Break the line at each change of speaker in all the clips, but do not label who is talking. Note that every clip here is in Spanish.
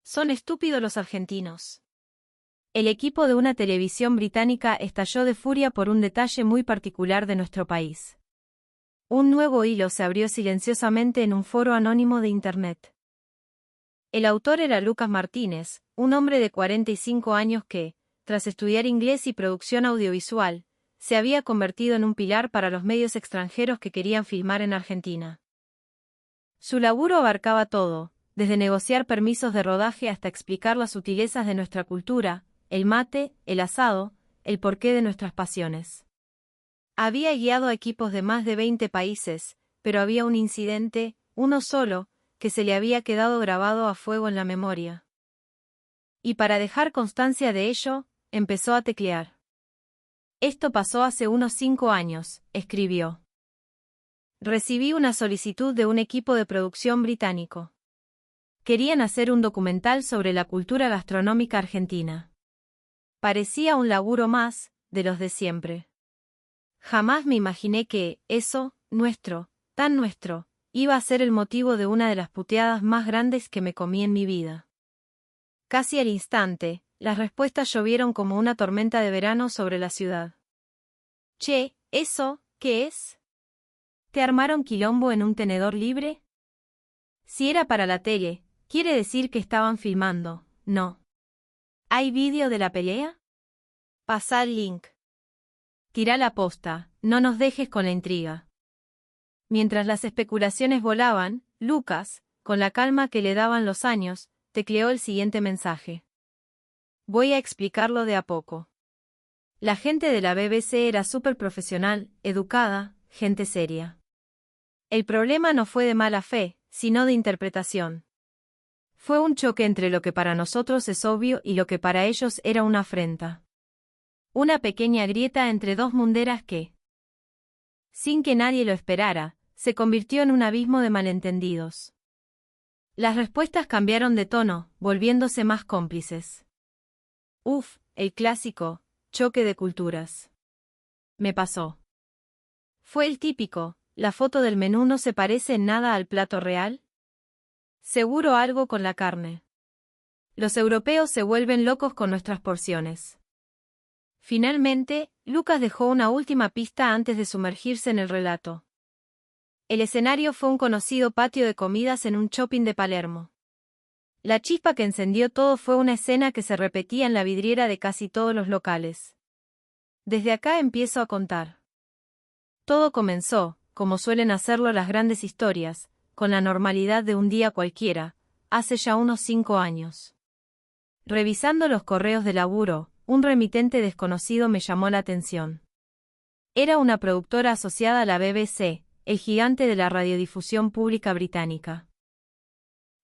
Son estúpidos los argentinos. El equipo de una televisión británica estalló de furia por un detalle muy particular de nuestro país. Un nuevo hilo se abrió silenciosamente en un foro anónimo de Internet. El autor era Lucas Martínez, un hombre de 45 años que, tras estudiar inglés y producción audiovisual, se había convertido en un pilar para los medios extranjeros que querían filmar en Argentina. Su laburo abarcaba todo, desde negociar permisos de rodaje hasta explicar las sutilezas de nuestra cultura, el mate, el asado, el porqué de nuestras pasiones. Había guiado a equipos de más de 20 países, pero había un incidente, uno solo, que se le había quedado grabado a fuego en la memoria. Y para dejar constancia de ello, empezó a teclear. Esto pasó hace unos 5 años, escribió. Recibí una solicitud de un equipo de producción británico. Querían hacer un documental sobre la cultura gastronómica argentina. Parecía un laburo más, de los de siempre. Jamás me imaginé que, eso, nuestro, tan nuestro, iba a ser el motivo de una de las puteadas más grandes que me comí en mi vida. Casi al instante, las respuestas llovieron como una tormenta de verano sobre la ciudad. Che, ¿eso, qué es? ¿Te armaron quilombo en un tenedor libre? Si era para la tele, quiere decir que estaban filmando, ¿no? ¿Hay vídeo de la pelea? Pasá el link. Tirá la posta, no nos dejes con la intriga. Mientras las especulaciones volaban, Lucas, con la calma que le daban los años, tecleó el siguiente mensaje. Voy a explicarlo de a poco. La gente de la BBC era súper profesional, educada, gente seria. El problema no fue de mala fe, sino de interpretación. Fue un choque entre lo que para nosotros es obvio y lo que para ellos era una afrenta. Una pequeña grieta entre dos munderas que, sin que nadie lo esperara, se convirtió en un abismo de malentendidos. Las respuestas cambiaron de tono, volviéndose más cómplices. Uf, el clásico, choque de culturas. Me pasó. Fue el típico, la foto del menú no se parece en nada al plato real. Seguro algo con la carne. Los europeos se vuelven locos con nuestras porciones. Finalmente, Lucas dejó una última pista antes de sumergirse en el relato. El escenario fue un conocido patio de comidas en un shopping de Palermo. La chispa que encendió todo fue una escena que se repetía en la vidriera de casi todos los locales. Desde acá empiezo a contar. Todo comenzó, como suelen hacerlo las grandes historias, con la normalidad de un día cualquiera, hace ya unos 5 años. Revisando los correos de laburo, un remitente desconocido me llamó la atención. Era una productora asociada a la BBC, el gigante de la radiodifusión pública británica.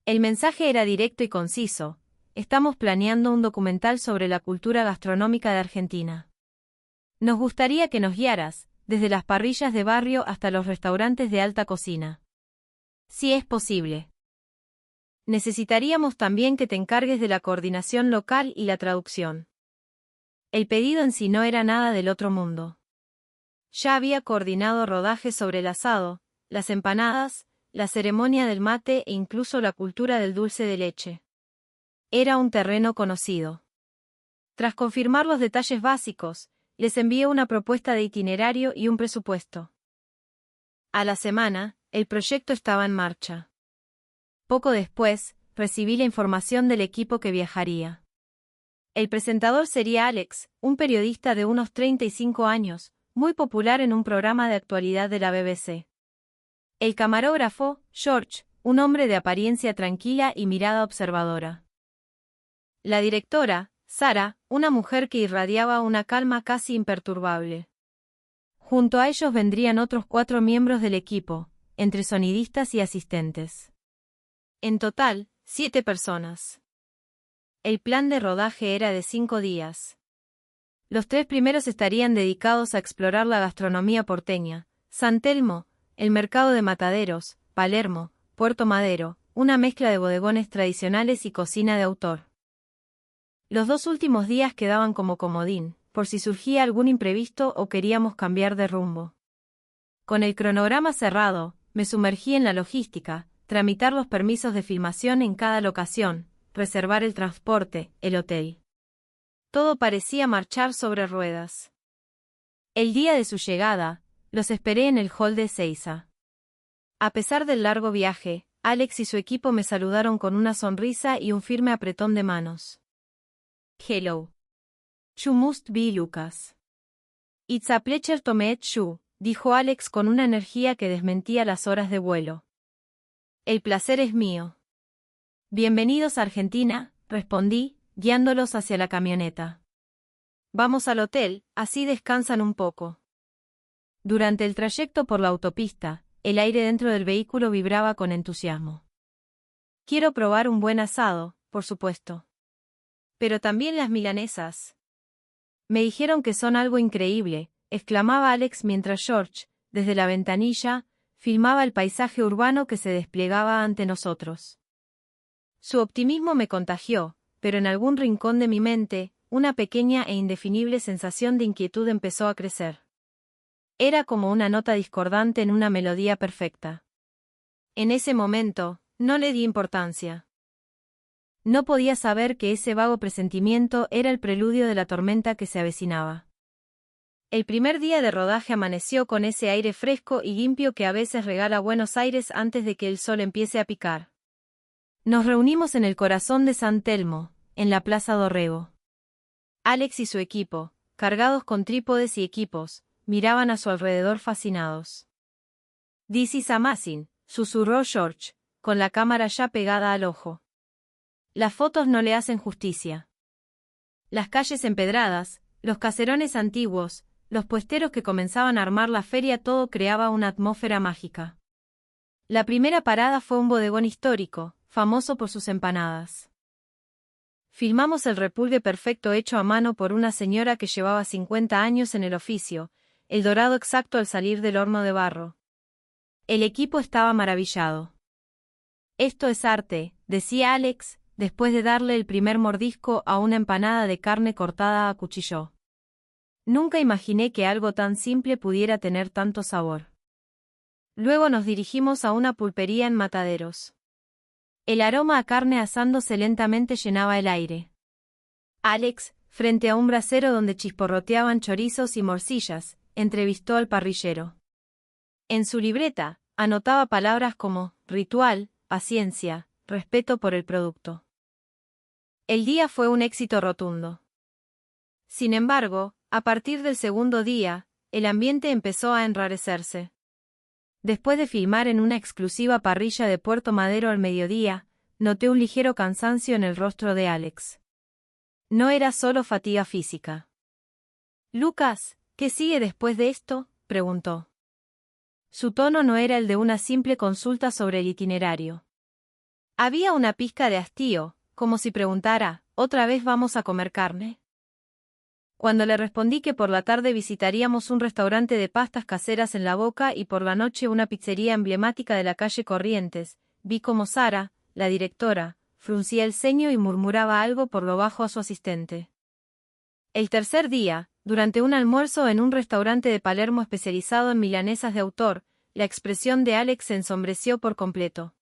El mensaje era directo y conciso: estamos planeando un documental sobre la cultura gastronómica de Argentina. Nos gustaría que nos guiaras, desde las parrillas de barrio hasta los restaurantes de alta cocina. Si es posible. Necesitaríamos también que te encargues de la coordinación local y la traducción. El pedido en sí no era nada del otro mundo. Ya había coordinado rodajes sobre el asado, las empanadas, la ceremonia del mate e incluso la cultura del dulce de leche. Era un terreno conocido. Tras confirmar los detalles básicos, les envié una propuesta de itinerario y un presupuesto. A la semana, el proyecto estaba en marcha. Poco después, recibí la información del equipo que viajaría. El presentador sería Alex, un periodista de unos 35 años, muy popular en un programa de actualidad de la BBC. El camarógrafo, George, un hombre de apariencia tranquila y mirada observadora. La directora, Sara, una mujer que irradiaba una calma casi imperturbable. Junto a ellos vendrían otros 4 miembros del equipo, entre sonidistas y asistentes. En total, 7 personas. El plan de rodaje era de 5 días. Los 3 primeros estarían dedicados a explorar la gastronomía porteña: San Telmo, el mercado de Mataderos, Palermo, Puerto Madero, una mezcla de bodegones tradicionales y cocina de autor. Los 2 últimos días quedaban como comodín, por si surgía algún imprevisto o queríamos cambiar de rumbo. Con el cronograma cerrado, me sumergí en la logística, tramitar los permisos de filmación en cada locación, reservar el transporte, el hotel. Todo parecía marchar sobre ruedas. El día de su llegada, los esperé en el hall de Ezeiza. A pesar del largo viaje, Alex y su equipo me saludaron con una sonrisa y un firme apretón de manos. Hello. You must be Lucas. It's a pleasure to meet you, dijo Alex con una energía que desmentía las horas de vuelo. El placer es mío. Bienvenidos a Argentina, respondí, guiándolos hacia la camioneta. Vamos al hotel, así descansan un poco. Durante el trayecto por la autopista, el aire dentro del vehículo vibraba con entusiasmo. Quiero probar un buen asado, por supuesto. Pero también las milanesas. Me dijeron que son algo increíble, exclamaba Alex mientras George, desde la ventanilla, filmaba el paisaje urbano que se desplegaba ante nosotros. Su optimismo me contagió, pero en algún rincón de mi mente, una pequeña e indefinible sensación de inquietud empezó a crecer. Era como una nota discordante en una melodía perfecta. En ese momento, no le di importancia. No podía saber que ese vago presentimiento era el preludio de la tormenta que se avecinaba. El primer día de rodaje amaneció con ese aire fresco y limpio que a veces regala Buenos Aires antes de que el sol empiece a picar. Nos reunimos en el corazón de San Telmo, en la Plaza Dorrego. Alex y su equipo, cargados con trípodes y equipos, miraban a su alrededor fascinados. "This is amazing", susurró George, con la cámara ya pegada al ojo. Las fotos no le hacen justicia. Las calles empedradas, los caserones antiguos, los puesteros que comenzaban a armar la feria, todo creaba una atmósfera mágica. La primera parada fue un bodegón histórico, famoso por sus empanadas. Filmamos el repulgue perfecto hecho a mano por una señora que llevaba 50 años en el oficio, el dorado exacto al salir del horno de barro. El equipo estaba maravillado. «Esto es arte», decía Alex, después de darle el primer mordisco a una empanada de carne cortada a cuchillo. Nunca imaginé que algo tan simple pudiera tener tanto sabor. Luego nos dirigimos a una pulpería en Mataderos. El aroma a carne asándose lentamente llenaba el aire. Alex, frente a un brasero donde chisporroteaban chorizos y morcillas, entrevistó al parrillero. En su libreta, anotaba palabras como ritual, paciencia, respeto por el producto. El día fue un éxito rotundo. Sin embargo, a partir del segundo día, el ambiente empezó a enrarecerse. Después de filmar en una exclusiva parrilla de Puerto Madero al mediodía, noté un ligero cansancio en el rostro de Alex. No era solo fatiga física. «Lucas, ¿qué sigue después de esto?», preguntó. Su tono no era el de una simple consulta sobre el itinerario. Había una pizca de hastío, como si preguntara, ¿otra vez vamos a comer carne? Cuando le respondí que por la tarde visitaríamos un restaurante de pastas caseras en La Boca y por la noche una pizzería emblemática de la calle Corrientes, vi como Sara, la directora, fruncía el ceño y murmuraba algo por lo bajo a su asistente. El tercer día, durante un almuerzo en un restaurante de Palermo especializado en milanesas de autor, la expresión de Alex se ensombreció por completo.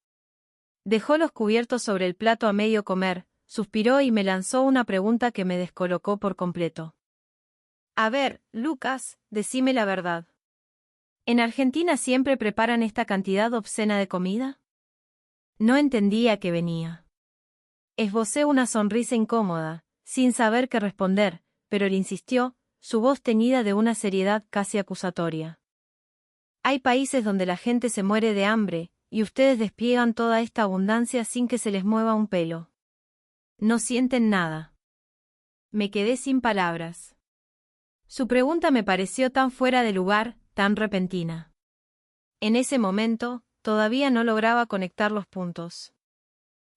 Dejó los cubiertos sobre el plato a medio comer, suspiró y me lanzó una pregunta que me descolocó por completo. «A ver, Lucas, decime la verdad. ¿En Argentina siempre preparan esta cantidad obscena de comida?» No entendía a qué venía. Esbocé una sonrisa incómoda, sin saber qué responder, pero él insistió, su voz teñida de una seriedad casi acusatoria. «Hay países donde la gente se muere de hambre, y ustedes despliegan toda esta abundancia sin que se les mueva un pelo. No sienten nada». Me quedé sin palabras. Su pregunta me pareció tan fuera de lugar, tan repentina. En ese momento, todavía no lograba conectar los puntos.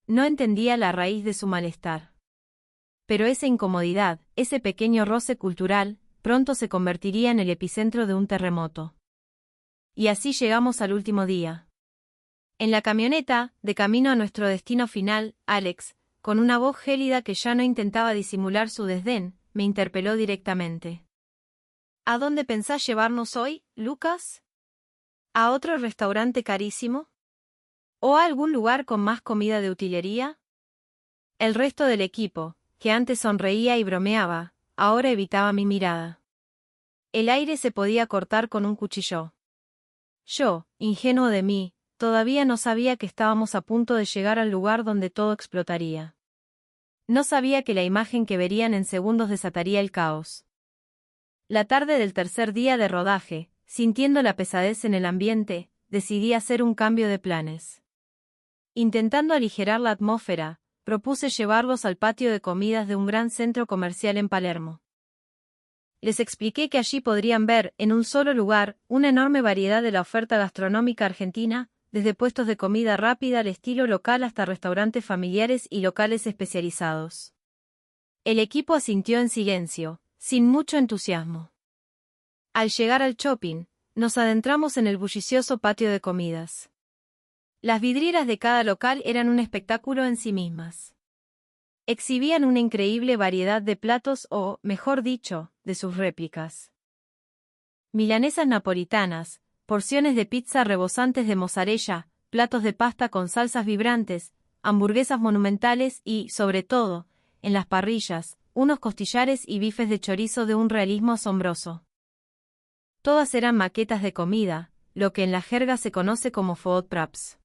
No entendía la raíz de su malestar. Pero esa incomodidad, ese pequeño roce cultural, pronto se convertiría en el epicentro de un terremoto. Y así llegamos al último día. En la camioneta, de camino a nuestro destino final, Alex, con una voz gélida que ya no intentaba disimular su desdén, me interpeló directamente. «¿A dónde pensás llevarnos hoy, Lucas? ¿A otro restaurante carísimo? ¿O a algún lugar con más comida de utilería?» El resto del equipo, que antes sonreía y bromeaba, ahora evitaba mi mirada. El aire se podía cortar con un cuchillo. Yo, ingenuo de mí, todavía no sabía que estábamos a punto de llegar al lugar donde todo explotaría. No sabía que la imagen que verían en segundos desataría el caos. La tarde del tercer día de rodaje, sintiendo la pesadez en el ambiente, decidí hacer un cambio de planes. Intentando aligerar la atmósfera, propuse llevarlos al patio de comidas de un gran centro comercial en Palermo. Les expliqué que allí podrían ver, en un solo lugar, una enorme variedad de la oferta gastronómica argentina, desde puestos de comida rápida al estilo local hasta restaurantes familiares y locales especializados. El equipo asintió en silencio, sin mucho entusiasmo. Al llegar al shopping, nos adentramos en el bullicioso patio de comidas. Las vidrieras de cada local eran un espectáculo en sí mismas. Exhibían una increíble variedad de platos o, mejor dicho, de sus réplicas. Milanesas napolitanas, porciones de pizza rebosantes de mozzarella, platos de pasta con salsas vibrantes, hamburguesas monumentales y, sobre todo, en las parrillas, unos costillares y bifes de chorizo de un realismo asombroso. Todas eran maquetas de comida, lo que en la jerga se conoce como food props.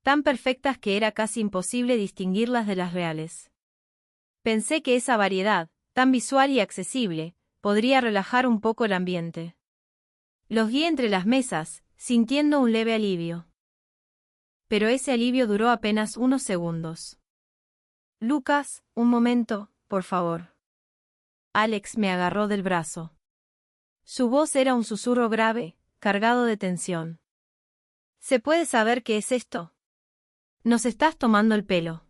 Tan perfectas que era casi imposible distinguirlas de las reales. Pensé que esa variedad, tan visual y accesible, podría relajar un poco el ambiente. Los guié entre las mesas, sintiendo un leve alivio. Pero ese alivio duró apenas unos segundos. Lucas, un momento, por favor. Alex me agarró del brazo. Su voz era un susurro grave, cargado de tensión. ¿Se puede saber qué es esto? Nos estás tomando el pelo.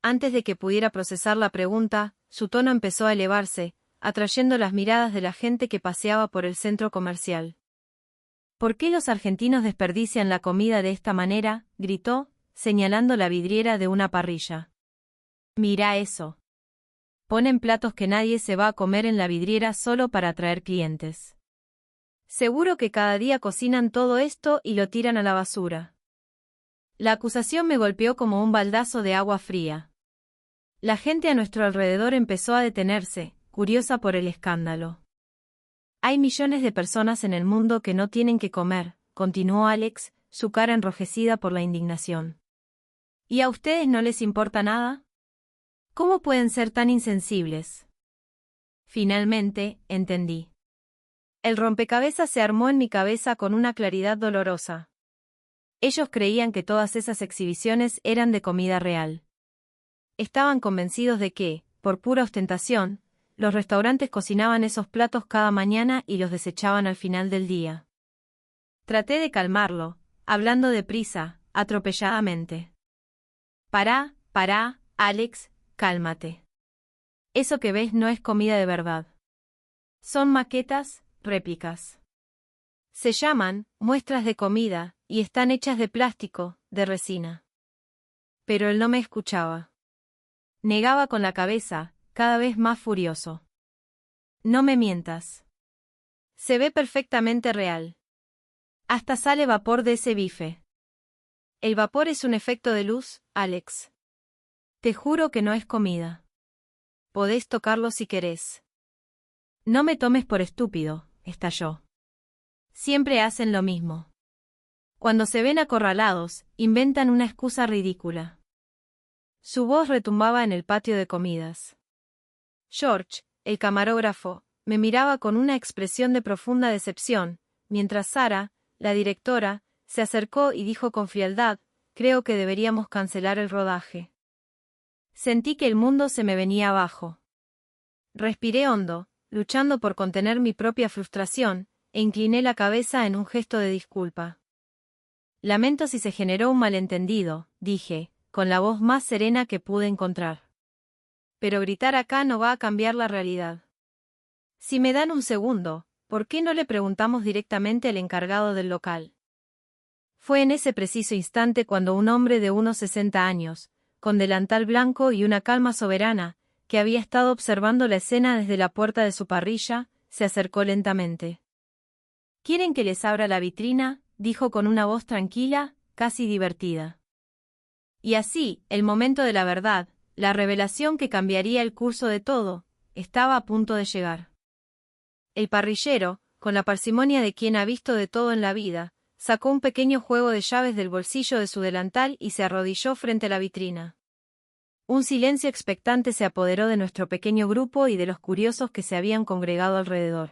Antes de que pudiera procesar la pregunta, su tono empezó a elevarse, atrayendo las miradas de la gente que paseaba por el centro comercial. ¿Por qué los argentinos desperdician la comida de esta manera?, gritó, señalando la vidriera de una parrilla. Mira eso. Ponen platos que nadie se va a comer en la vidriera solo para atraer clientes. Seguro que cada día cocinan todo esto y lo tiran a la basura. La acusación me golpeó como un baldazo de agua fría. La gente a nuestro alrededor empezó a detenerse, curiosa por el escándalo. Hay millones de personas en el mundo que no tienen que comer, continuó Alex, su cara enrojecida por la indignación. ¿Y a ustedes no les importa nada? ¿Cómo pueden ser tan insensibles? Finalmente, entendí. El rompecabezas se armó en mi cabeza con una claridad dolorosa. Ellos creían que todas esas exhibiciones eran de comida real. Estaban convencidos de que, por pura ostentación, los restaurantes cocinaban esos platos cada mañana y los desechaban al final del día. Traté de calmarlo, hablando deprisa, atropelladamente. Pará, Alex, cálmate. Eso que ves no es comida de verdad. Son maquetas, réplicas. Se llaman muestras de comida, y están hechas de plástico, de resina. Pero él no me escuchaba. Negaba con la cabeza, cada vez más furioso. No me mientas. Se ve perfectamente real. Hasta sale vapor de ese bife. El vapor es un efecto de luz, Alex. Te juro que no es comida. Podés tocarlo si querés. No me tomes por estúpido, estalló. Siempre hacen lo mismo. Cuando se ven acorralados, inventan una excusa ridícula. Su voz retumbaba en el patio de comidas. George, el camarógrafo, me miraba con una expresión de profunda decepción, mientras Sara, la directora, se acercó y dijo con frialdad, creo que deberíamos cancelar el rodaje. Sentí que el mundo se me venía abajo. Respiré hondo, luchando por contener mi propia frustración, e incliné la cabeza en un gesto de disculpa. Lamento si se generó un malentendido, dije, con la voz más serena que pude encontrar. Pero gritar acá no va a cambiar la realidad. Si me dan un segundo, ¿por qué no le preguntamos directamente al encargado del local? Fue en ese preciso instante cuando un hombre de unos 60 años, con delantal blanco y una calma soberana, que había estado observando la escena desde la puerta de su parrilla, se acercó lentamente. ¿Quieren que les abra la vitrina?, dijo con una voz tranquila, casi divertida. Y así, el momento de la verdad, La revelación que cambiaría el curso de todo, estaba a punto de llegar. El parrillero, con la parsimonia de quien ha visto de todo en la vida, sacó un pequeño juego de llaves del bolsillo de su delantal y se arrodilló frente a la vitrina. Un silencio expectante se apoderó de nuestro pequeño grupo y de los curiosos que se habían congregado alrededor.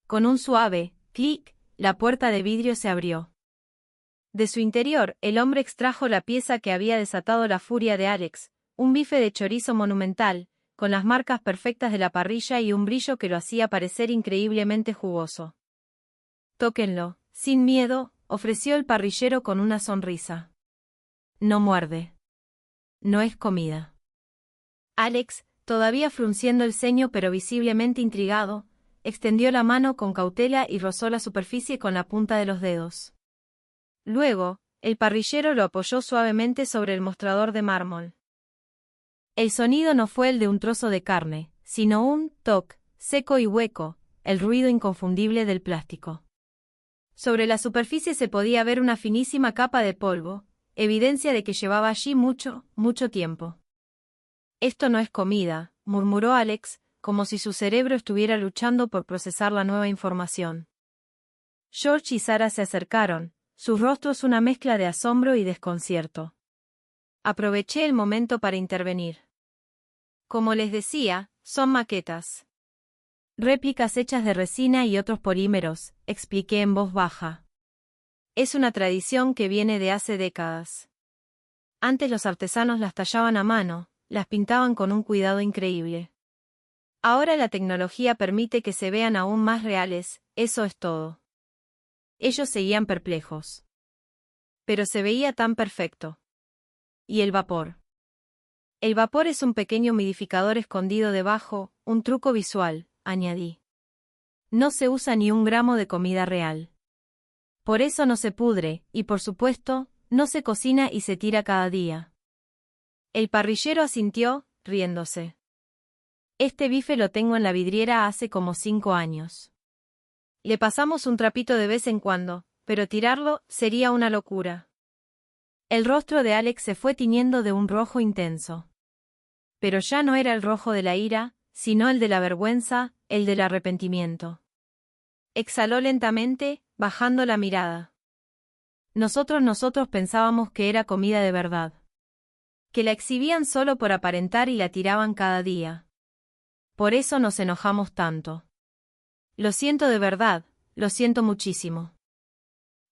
Con un suave clic, la puerta de vidrio se abrió. De su interior, el hombre extrajo la pieza que había desatado la furia de Alex, un bife de chorizo monumental, con las marcas perfectas de la parrilla y un brillo que lo hacía parecer increíblemente jugoso. «Tóquenlo, sin miedo», ofreció el parrillero con una sonrisa. «No muerde. No es comida». Alex, todavía frunciendo el ceño pero visiblemente intrigado, extendió la mano con cautela y rozó la superficie con la punta de los dedos. Luego, el parrillero lo apoyó suavemente sobre el mostrador de mármol. El sonido no fue el de un trozo de carne, sino un toc, seco y hueco, el ruido inconfundible del plástico. Sobre la superficie se podía ver una finísima capa de polvo, evidencia de que llevaba allí mucho, mucho tiempo. «Esto no es comida», murmuró Alex, como si su cerebro estuviera luchando por procesar la nueva información. George y Sarah se acercaron, sus rostros una mezcla de asombro y desconcierto. Aproveché el momento para intervenir. «Como les decía, son maquetas. Réplicas hechas de resina y otros polímeros», expliqué en voz baja. «Es una tradición que viene de hace décadas. Antes los artesanos las tallaban a mano, las pintaban con un cuidado increíble. Ahora la tecnología permite que se vean aún más reales, eso es todo». Ellos seguían perplejos. Pero se veía tan perfecto. ¿Y el vapor? «El vapor es un pequeño humidificador escondido debajo, un truco visual», añadí. «No se usa ni un gramo de comida real. Por eso no se pudre, y por supuesto, no se cocina y se tira cada día». El parrillero asintió, riéndose. «Este bife lo tengo en la vidriera hace como 5 años. Le pasamos un trapito de vez en cuando, pero tirarlo sería una locura». El rostro de Alex se fue tiñendo de un rojo intenso. Pero ya no era el rojo de la ira, sino el de la vergüenza, el del arrepentimiento. Exhaló lentamente, bajando la mirada. Nosotros pensábamos que era comida de verdad. Que la exhibían solo por aparentar y la tiraban cada día. Por eso nos enojamos tanto. Lo siento de verdad, lo siento muchísimo».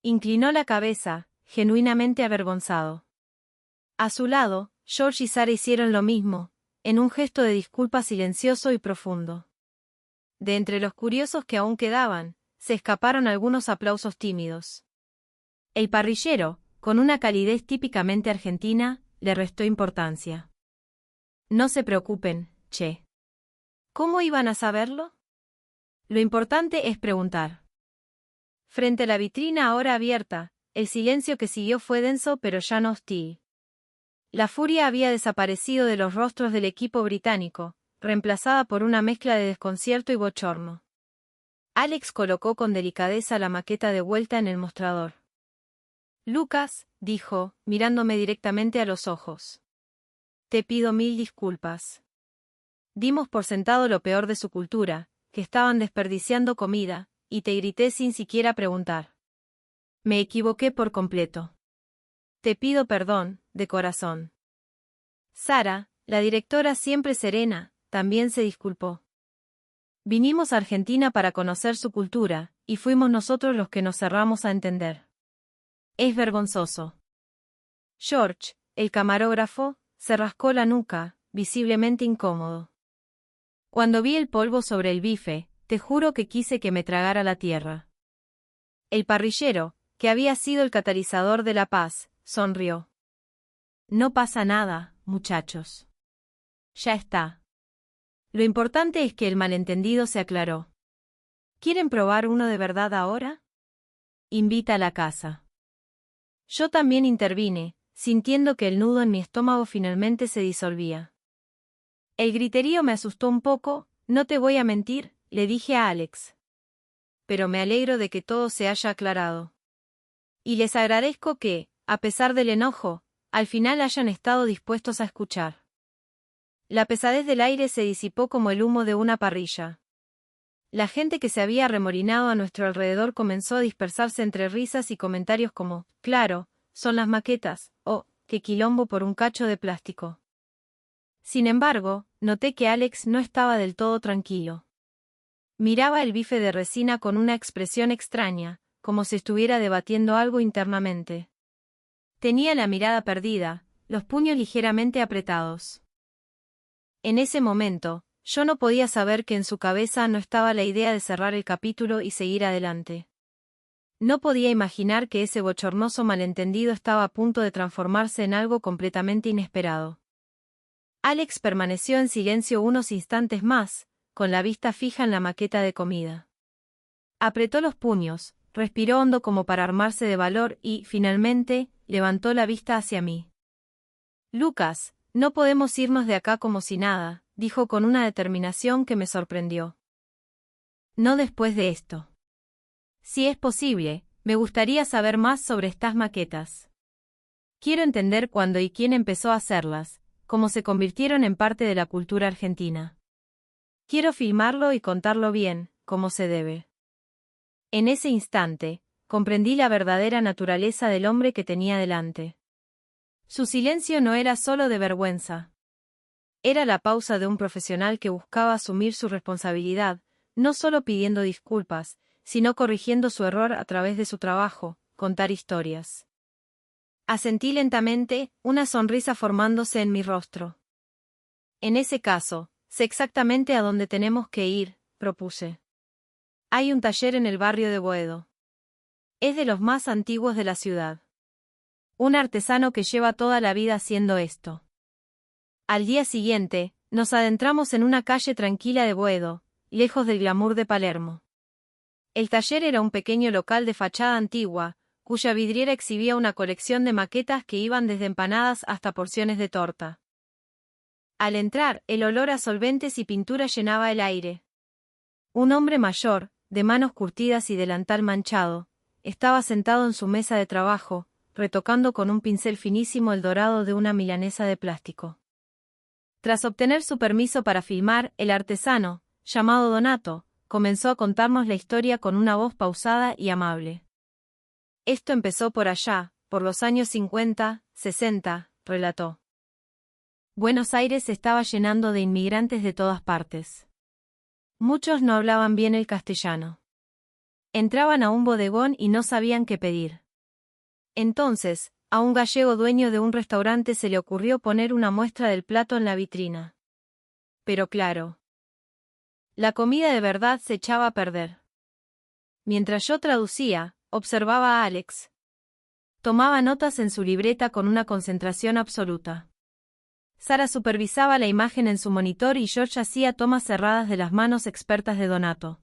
Inclinó la cabeza, genuinamente avergonzado. A su lado, George y Sarah hicieron lo mismo, en un gesto de disculpa silencioso y profundo. De entre los curiosos que aún quedaban, se escaparon algunos aplausos tímidos. El parrillero, con una calidez típicamente argentina, le restó importancia. «No se preocupen, che. ¿Cómo iban a saberlo? Lo importante es preguntar». Frente a la vitrina ahora abierta, el silencio que siguió fue denso pero ya no hostil. La furia había desaparecido de los rostros del equipo británico, reemplazada por una mezcla de desconcierto y bochorno. Alex colocó con delicadeza la maqueta de vuelta en el mostrador. «Lucas», dijo, mirándome directamente a los ojos. «Te pido 1000 disculpas. Dimos por sentado lo peor de su cultura, que estaban desperdiciando comida, y te grité sin siquiera preguntar. Me equivoqué por completo. Te pido perdón, de corazón». Sarah, la directora siempre serena, también se disculpó. «Vinimos a Argentina para conocer su cultura, y fuimos nosotros los que nos cerramos a entender. Es vergonzoso». George, el camarógrafo, se rascó la nuca, visiblemente incómodo. «Cuando vi el polvo sobre el bife, te juro que quise que me tragara la tierra». El parrillero, que había sido el catalizador de la paz, sonrió. «No pasa nada, muchachos. Ya está. Lo importante es que el malentendido se aclaró. ¿Quieren probar uno de verdad ahora? Invita a la casa». Yo también intervine, sintiendo que el nudo en mi estómago finalmente se disolvía. El griterío me asustó un poco, no te voy a mentir, le dije a Alex. Pero me alegro de que todo se haya aclarado. Y les agradezco que, a pesar del enojo, al final hayan estado dispuestos a escuchar. La pesadez del aire se disipó como el humo de una parrilla. La gente que se había arremolinado a nuestro alrededor comenzó a dispersarse entre risas y comentarios como, claro, son las maquetas, o, qué quilombo por un cacho de plástico. Sin embargo, noté que Alex no estaba del todo tranquilo. Miraba el bife de resina con una expresión extraña, como si estuviera debatiendo algo internamente. Tenía la mirada perdida, los puños ligeramente apretados. En ese momento, yo no podía saber que en su cabeza no estaba la idea de cerrar el capítulo y seguir adelante. No podía imaginar que ese bochornoso malentendido estaba a punto de transformarse en algo completamente inesperado. Alex permaneció en silencio unos instantes más, con la vista fija en la maqueta de comida. Apretó los puños, respiró hondo como para armarse de valor y, finalmente, levantó la vista hacia mí. Lucas, no podemos irnos de acá como si nada, dijo con una determinación que me sorprendió. No después de esto. Si es posible, me gustaría saber más sobre estas maquetas. Quiero entender cuándo y quién empezó a hacerlas, cómo se convirtieron en parte de la cultura argentina. Quiero filmarlo y contarlo bien, como se debe. En ese instante, comprendí la verdadera naturaleza del hombre que tenía delante. Su silencio no era solo de vergüenza. Era la pausa de un profesional que buscaba asumir su responsabilidad, no solo pidiendo disculpas, sino corrigiendo su error a través de su trabajo, contar historias. Asentí lentamente, una sonrisa formándose en mi rostro. En ese caso, sé exactamente a dónde tenemos que ir, propuse. Hay un taller en el barrio de Boedo. Es de los más antiguos de la ciudad. Un artesano que lleva toda la vida haciendo esto. Al día siguiente, nos adentramos en una calle tranquila de Boedo, lejos del glamour de Palermo. El taller era un pequeño local de fachada antigua, cuya vidriera exhibía una colección de maquetas que iban desde empanadas hasta porciones de torta. Al entrar, el olor a solventes y pintura llenaba el aire. Un hombre mayor, de manos curtidas y delantal manchado, estaba sentado en su mesa de trabajo, retocando con un pincel finísimo el dorado de una milanesa de plástico. Tras obtener su permiso para filmar, el artesano, llamado Donato, comenzó a contarnos la historia con una voz pausada y amable. Esto empezó por allá, por los años 50, 60, relató. Buenos Aires se estaba llenando de inmigrantes de todas partes. Muchos no hablaban bien el castellano. Entraban a un bodegón y no sabían qué pedir. Entonces, a un gallego dueño de un restaurante se le ocurrió poner una muestra del plato en la vitrina. Pero claro, la comida de verdad se echaba a perder. Mientras yo traducía, observaba a Alex. Tomaba notas en su libreta con una concentración absoluta. Sara supervisaba la imagen en su monitor y George hacía tomas cerradas de las manos expertas de Donato.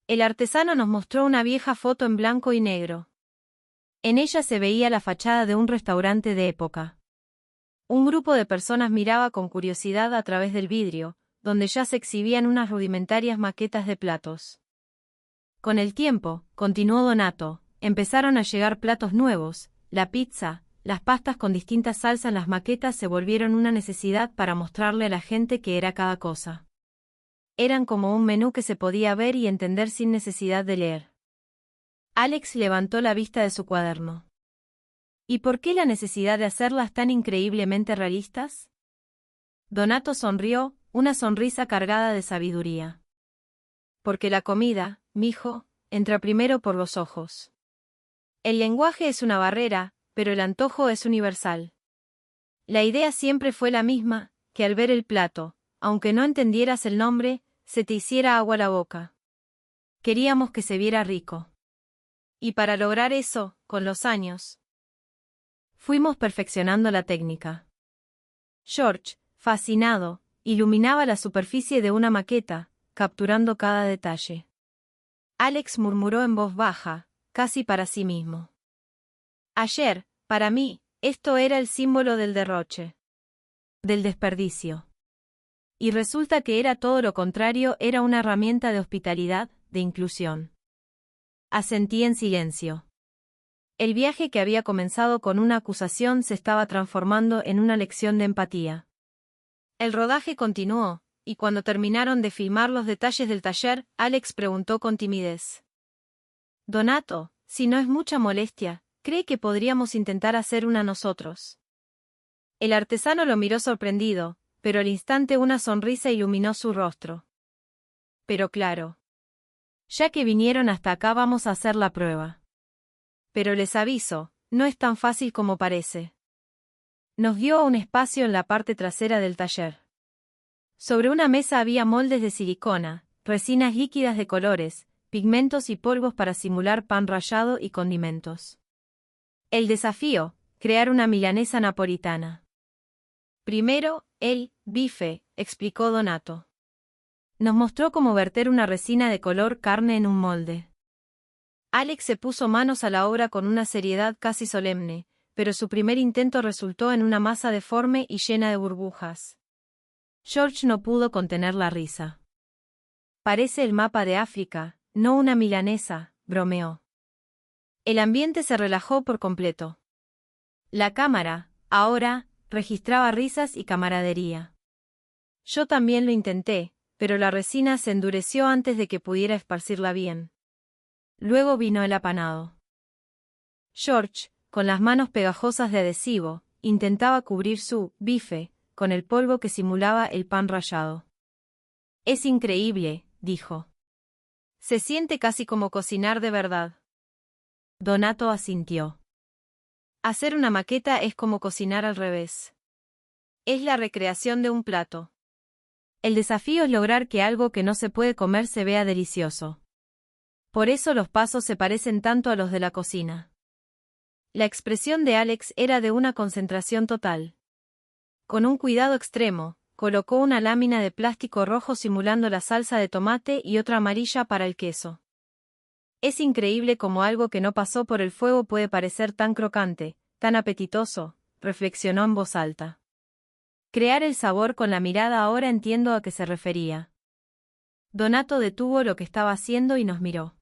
El artesano nos mostró una vieja foto en blanco y negro. En ella se veía la fachada de un restaurante de época. Un grupo de personas miraba con curiosidad a través del vidrio, donde ya se exhibían unas rudimentarias maquetas de platos. Con el tiempo, continuó Donato, empezaron a llegar platos nuevos, la pizza, las pastas con distintas salsas. Las maquetas se volvieron una necesidad para mostrarle a la gente qué era cada cosa. Eran como un menú que se podía ver y entender sin necesidad de leer. Alex levantó la vista de su cuaderno. ¿Y por qué la necesidad de hacerlas tan increíblemente realistas? Donato sonrió, una sonrisa cargada de sabiduría. Porque la comida, mijo, entra primero por los ojos. El lenguaje es una barrera, pero el antojo es universal. La idea siempre fue la misma, que al ver el plato, aunque no entendieras el nombre, se te hiciera agua la boca. Queríamos que se viera rico. Y para lograr eso, con los años, fuimos perfeccionando la técnica. George, fascinado, iluminaba la superficie de una maqueta, capturando cada detalle. Alex murmuró en voz baja, casi para sí mismo. Ayer, para mí, esto era el símbolo del derroche. Del desperdicio. Y resulta que era todo lo contrario, era una herramienta de hospitalidad, de inclusión. Asentí en silencio. El viaje que había comenzado con una acusación se estaba transformando en una lección de empatía. El rodaje continuó, y cuando terminaron de filmar los detalles del taller, Alex preguntó con timidez. Donato, si no es mucha molestia, ¿cree que podríamos intentar hacer una nosotros? El artesano lo miró sorprendido, pero al instante una sonrisa iluminó su rostro. Pero claro. Ya que vinieron hasta acá vamos a hacer la prueba. Pero les aviso, no es tan fácil como parece. Nos guió a un espacio en la parte trasera del taller. Sobre una mesa había moldes de silicona, resinas líquidas de colores, pigmentos y polvos para simular pan rallado y condimentos. El desafío, crear una milanesa napolitana. Primero, el bife, explicó Donato. Nos mostró cómo verter una resina de color carne en un molde. Alex se puso manos a la obra con una seriedad casi solemne, pero su primer intento resultó en una masa deforme y llena de burbujas. George no pudo contener la risa. Parece el mapa de África, no una milanesa, bromeó. El ambiente se relajó por completo. La cámara, ahora, registraba risas y camaradería. Yo también lo intenté, pero la resina se endureció antes de que pudiera esparcirla bien. Luego vino el apanado. George, con las manos pegajosas de adhesivo, intentaba cubrir su bife con el polvo que simulaba el pan rallado. Es increíble, dijo. Se siente casi como cocinar de verdad. Donato asintió. Hacer una maqueta es como cocinar al revés. Es la recreación de un plato. El desafío es lograr que algo que no se puede comer se vea delicioso. Por eso los pasos se parecen tanto a los de la cocina. La expresión de Alex era de una concentración total. Con un cuidado extremo, colocó una lámina de plástico rojo simulando la salsa de tomate y otra amarilla para el queso. Es increíble cómo algo que no pasó por el fuego puede parecer tan crocante, tan apetitoso, reflexionó en voz alta. Crear el sabor con la mirada, ahora entiendo a qué se refería. Donato detuvo lo que estaba haciendo y nos miró.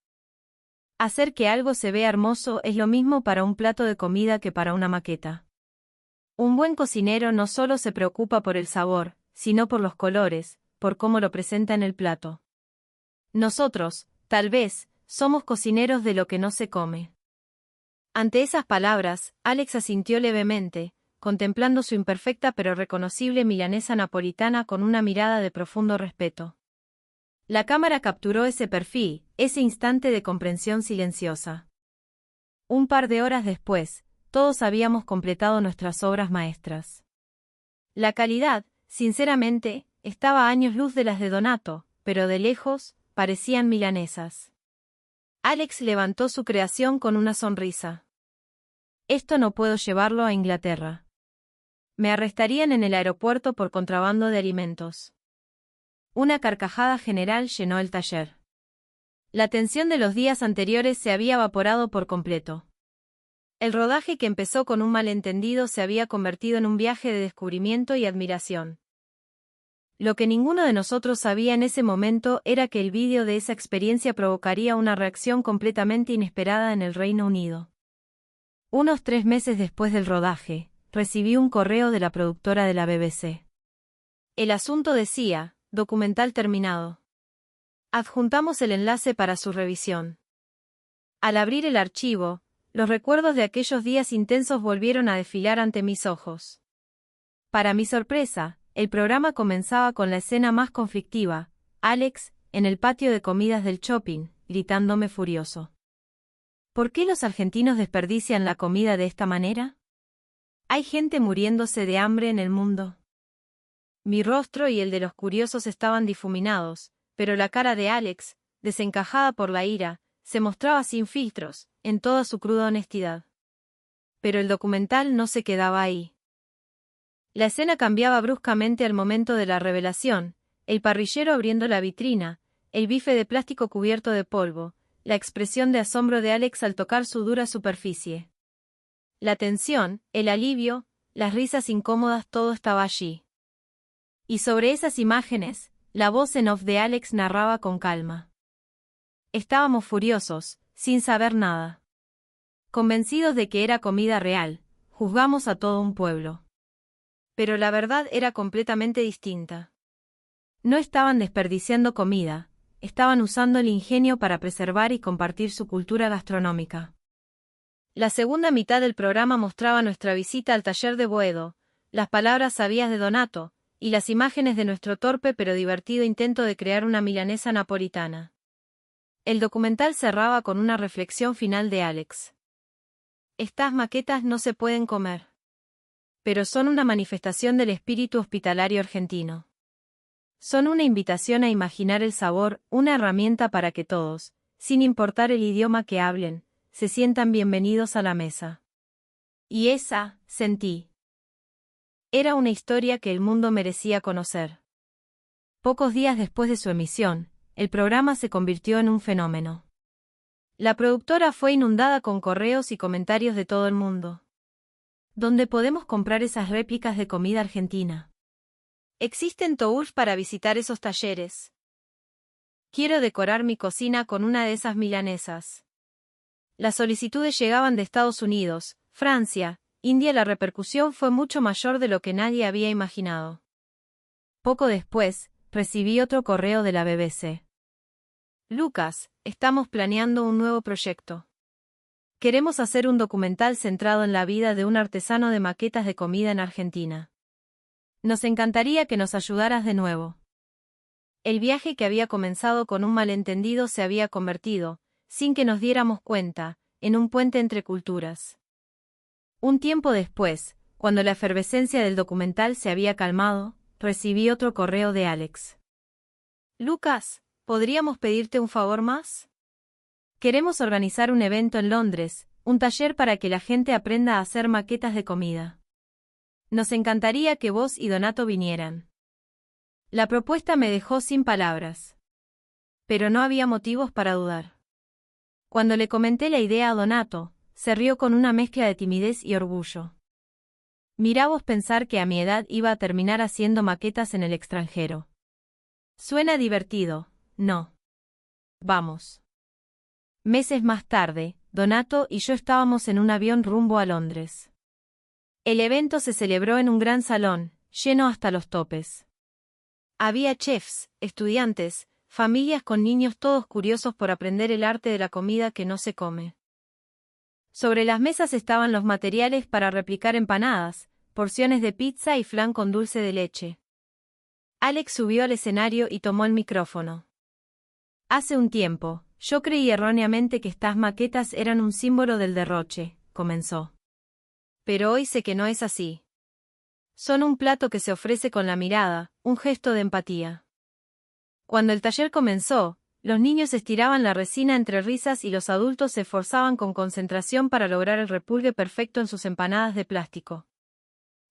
Hacer que algo se vea hermoso es lo mismo para un plato de comida que para una maqueta. Un buen cocinero no solo se preocupa por el sabor, sino por los colores, por cómo lo presenta en el plato. Nosotros, tal vez, somos cocineros de lo que no se come. Ante esas palabras, Alex asintió levemente, contemplando su imperfecta pero reconocible milanesa napolitana con una mirada de profundo respeto. La cámara capturó ese perfil, ese instante de comprensión silenciosa. Un par de horas después, todos habíamos completado nuestras obras maestras. La calidad, sinceramente, estaba a años luz de las de Donato, pero de lejos, parecían milanesas. Alex levantó su creación con una sonrisa. Esto no puedo llevarlo a Inglaterra. Me arrestarían en el aeropuerto por contrabando de alimentos. Una carcajada general llenó el taller. La tensión de los días anteriores se había evaporado por completo. El rodaje, que empezó con un malentendido, se había convertido en un viaje de descubrimiento y admiración. Lo que ninguno de nosotros sabía en ese momento era que el vídeo de esa experiencia provocaría una reacción completamente inesperada en el Reino Unido. Unos 3 meses después del rodaje, recibí un correo de la productora de la BBC. El asunto decía: documental terminado. Adjuntamos el enlace para su revisión. Al abrir el archivo, los recuerdos de aquellos días intensos volvieron a desfilar ante mis ojos. Para mi sorpresa, el programa comenzaba con la escena más conflictiva: Alex, en el patio de comidas del shopping, gritándome furioso. ¿Por qué los argentinos desperdician la comida de esta manera? ¿Hay gente muriéndose de hambre en el mundo? Mi rostro y el de los curiosos estaban difuminados, pero la cara de Alex, desencajada por la ira, se mostraba sin filtros, en toda su cruda honestidad. Pero el documental no se quedaba ahí. La escena cambiaba bruscamente al momento de la revelación: el parrillero abriendo la vitrina, el bife de plástico cubierto de polvo, la expresión de asombro de Alex al tocar su dura superficie. La tensión, el alivio, las risas incómodas, todo estaba allí. Y sobre esas imágenes, la voz en off de Alex narraba con calma. Estábamos furiosos, sin saber nada. Convencidos de que era comida real, juzgamos a todo un pueblo. Pero la verdad era completamente distinta. No estaban desperdiciando comida, estaban usando el ingenio para preservar y compartir su cultura gastronómica. La segunda mitad del programa mostraba nuestra visita al taller de Boedo, las palabras sabias de Donato, y las imágenes de nuestro torpe pero divertido intento de crear una milanesa napolitana. El documental cerraba con una reflexión final de Alex. Estas maquetas no se pueden comer. Pero son una manifestación del espíritu hospitalario argentino. Son una invitación a imaginar el sabor, una herramienta para que todos, sin importar el idioma que hablen, se sientan bienvenidos a la mesa. Y esa, sentí. Era una historia que el mundo merecía conocer. Pocos días después de su emisión, el programa se convirtió en un fenómeno. La productora fue inundada con correos y comentarios de todo el mundo. ¿Dónde podemos comprar esas réplicas de comida argentina? ¿Existen tours para visitar esos talleres? Quiero decorar mi cocina con una de esas milanesas. Las solicitudes llegaban de Estados Unidos, Francia, India. La repercusión fue mucho mayor de lo que nadie había imaginado. Poco después, recibí otro correo de la BBC. Lucas, estamos planeando un nuevo proyecto. Queremos hacer un documental centrado en la vida de un artesano de maquetas de comida en Argentina. Nos encantaría que nos ayudaras de nuevo. El viaje que había comenzado con un malentendido se había convertido, sin que nos diéramos cuenta, en un puente entre culturas. Un tiempo después, cuando la efervescencia del documental se había calmado, recibí otro correo de Alex. Lucas, ¿podríamos pedirte un favor más? Queremos organizar un evento en Londres, un taller para que la gente aprenda a hacer maquetas de comida. Nos encantaría que vos y Donato vinieran. La propuesta me dejó sin palabras. Pero no había motivos para dudar. Cuando le comenté la idea a Donato, se rió con una mezcla de timidez y orgullo. Mirá vos pensar que a mi edad iba a terminar haciendo maquetas en el extranjero. Suena divertido, ¿no? Vamos. Meses más tarde, Donato y yo estábamos en un avión rumbo a Londres. El evento se celebró en un gran salón, lleno hasta los topes. Había chefs, estudiantes, familias con niños, todos curiosos por aprender el arte de la comida que no se come. Sobre las mesas estaban los materiales para replicar empanadas, porciones de pizza y flan con dulce de leche. Alex subió al escenario y tomó el micrófono. Hace un tiempo, yo creí erróneamente que estas maquetas eran un símbolo del derroche, comenzó. Pero hoy sé que no es así. Son un plato que se ofrece con la mirada, un gesto de empatía. Cuando el taller comenzó, los niños estiraban la resina entre risas y los adultos se esforzaban con concentración para lograr el repulgue perfecto en sus empanadas de plástico.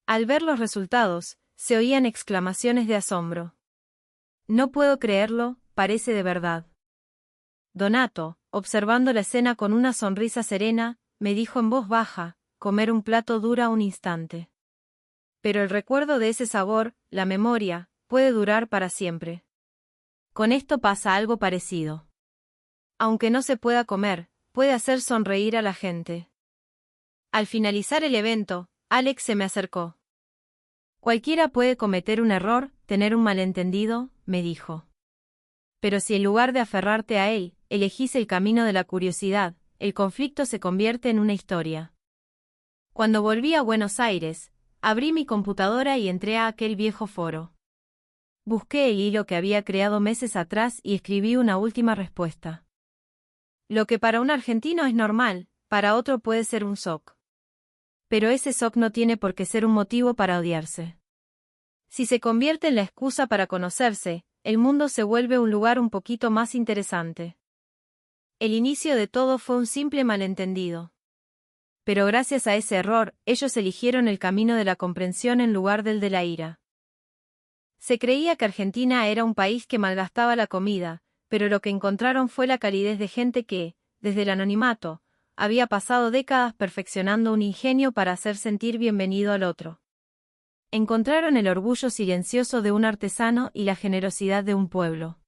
Al ver los resultados, se oían exclamaciones de asombro. No puedo creerlo, parece de verdad. Donato, observando la escena con una sonrisa serena, me dijo en voz baja, comer un plato dura un instante. Pero el recuerdo de ese sabor, la memoria, puede durar para siempre. Con esto pasa algo parecido. Aunque no se pueda comer, puede hacer sonreír a la gente. Al finalizar el evento, Alex se me acercó. Cualquiera puede cometer un error, tener un malentendido, me dijo. Pero si en lugar de aferrarte a él, elegís el camino de la curiosidad, el conflicto se convierte en una historia. Cuando volví a Buenos Aires, abrí mi computadora y entré a aquel viejo foro. Busqué el hilo que había creado meses atrás y escribí una última respuesta. Lo que para un argentino es normal, para otro puede ser un shock. Pero ese shock no tiene por qué ser un motivo para odiarse. Si se convierte en la excusa para conocerse, el mundo se vuelve un lugar un poquito más interesante. El inicio de todo fue un simple malentendido. Pero gracias a ese error, ellos eligieron el camino de la comprensión en lugar del de la ira. Se creía que Argentina era un país que malgastaba la comida, pero lo que encontraron fue la calidez de gente que, desde el anonimato, había pasado décadas perfeccionando un ingenio para hacer sentir bienvenido al otro. Encontraron el orgullo silencioso de un artesano y la generosidad de un pueblo.